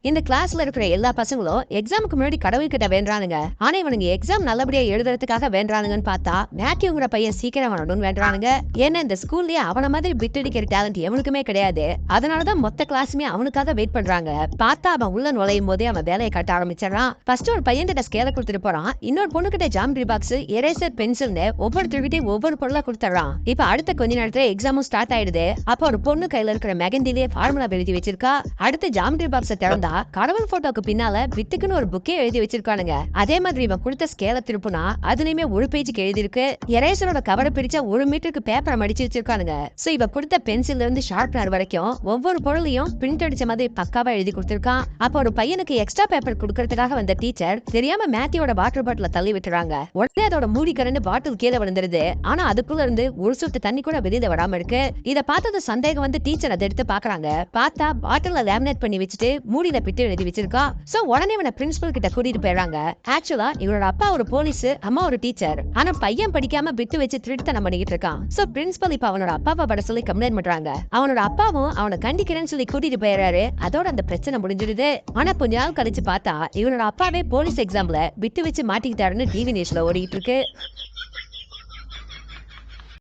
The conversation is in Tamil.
இந்த கிளாஸ்ல இருக்கிற எல்லா பசங்களும் எக்ஸாமுக்கு முன்னாடி கடவுள் கிட்ட வேண்டானுங்க. ஆனா இவனுங்க எக்ஸாம் நல்லபடியா எழுதுறதுக்காக வேண்டானுங்கன்னு பார்த்தா மேத்யூங்கிற பையன் சீக்கிரம் வரணும்னு வேண்டானுங்க. ஏன்னா இந்த ஸ்கூல்லயே அவன மாதிரி பிட் அடிக்கிற டேலண்ட் எவனுக்குமே கிடையாது. அதனாலதான் மொத்த கிளாஸுமே அவனுக்காக வெயிட் பண்றாங்க. பார்த்தா அவன் உள்ள நுழையும் போதே அவன் வேலையை கட்ட ஆரம்பிச்சிடறான். ஃபர்ஸ்ட் ஒரு பையன் கிட்ட ஸ்கேல கொடுத்துட்டு போறான். இன்னொரு பொண்ணு கிட்ட ஜாமெட்ரி பாக்ஸ், எரேசர், பென்சில்னு ஒவ்வொருத்தர்கிட்டயும் ஒவ்வொரு பொருளா கொடுத்துறான். இப்ப அடுத்த கொஞ்ச நேரத்துல எக்ஸாமும் ஸ்டார்ட் ஆயிடுது. அப்ப ஒரு பொண்ணு கையில இருக்கிற மெகந்திலேயே ஃபார்முலா எழுதி வச்சிருக்கா. அடுத்து ஜாமெட்ரி பாக்ஸ திறந்தா கடவுள் போட்டோக்கு பின்னால பிட்டுக்குன்னு ஒரு புக்கே எழுதி வச்சிருக்கானுங்க. அதே மாதிரி இவன் கொடுத்த ஸ்கேல திருப்புனா அதுலயுமே ஒரு பேஜுக்கு எழுதி இருக்கு. எரேசரோட கவரை பிரிச்சா 1 மீட்டருக்கு பேப்பரை மடிச்சு வச்சிருக்கானுங்க. சோ இவ கொடுத்த பென்சில்ல இருந்து ஷார்ப்னர் வரைக்கும் ஒவ்வொரு பொருளையும் பிரிண்ட் அடிச்ச மாதிரி பக்காவா எழுதி கொடுத்திருக்கான். அப்ப ஒரு பையனுக்கு எக்ஸ்ட்ரா பேப்பர் கொடுக்கறதுக்காக வந்த டீச்சர் தெரியாம மேத்யூவோட வாட்டர் பாட்டில தள்ளி விட்டுறாங்க. உடனே அதோட மூடி கரண்டு பாட்டில் கீழே விழுந்துருது. ஆனா அதுக்குள்ள இருந்து ஒரு சொட்டு தண்ணி கூட வெளியில வராம இருக்கு. இத பார்த்தது சந்தேகம் வந்து டீச்சர் அதை எடுத்து பாக்குறாங்க. பார்த்தா பாட்டில லேமினேட் பண்ணி வச்சுட்டு மூடியில பிட்டு எழுதி வச்சிருக்கா. சோ உடனே இவனை பிரின்சிபல் கிட்ட கூட்டிட்டு போயிடுறாங்க. ஆக்சுவலா இவரோட அப்பா ஒரு போலீஸ், அம்மா ஒரு டீச்சர். ஆனா பையன் படிக்காம பிட்டு வச்சு திருட்டுத்தனம் பண்ணிட்டு இருக்கான். சோ பிரின்சிபல் இப்ப அவனோட அப்பாவை பட சொல்லி கம்ப்ளைண்ட் பண்றாங்க. அவனோட அப்பாவும் அவனை கண்டிக்கிறேன்னு சொல்லி கூட்டிட்டு போயிடுறாரு. அதோட அந்த பிரச்சனை முடிஞ்சிடுது. ஆனா கொஞ்ச நாள் கழிச்சு பார்த்தா இவனோட அப்பாவே போலீஸ் எக்ஸாம்ல பிட்டு வச்சு மாட்டிக்கிட்டாருன்னு டிவி நியூஸ்ல ஓடிட்டு இருக்கு.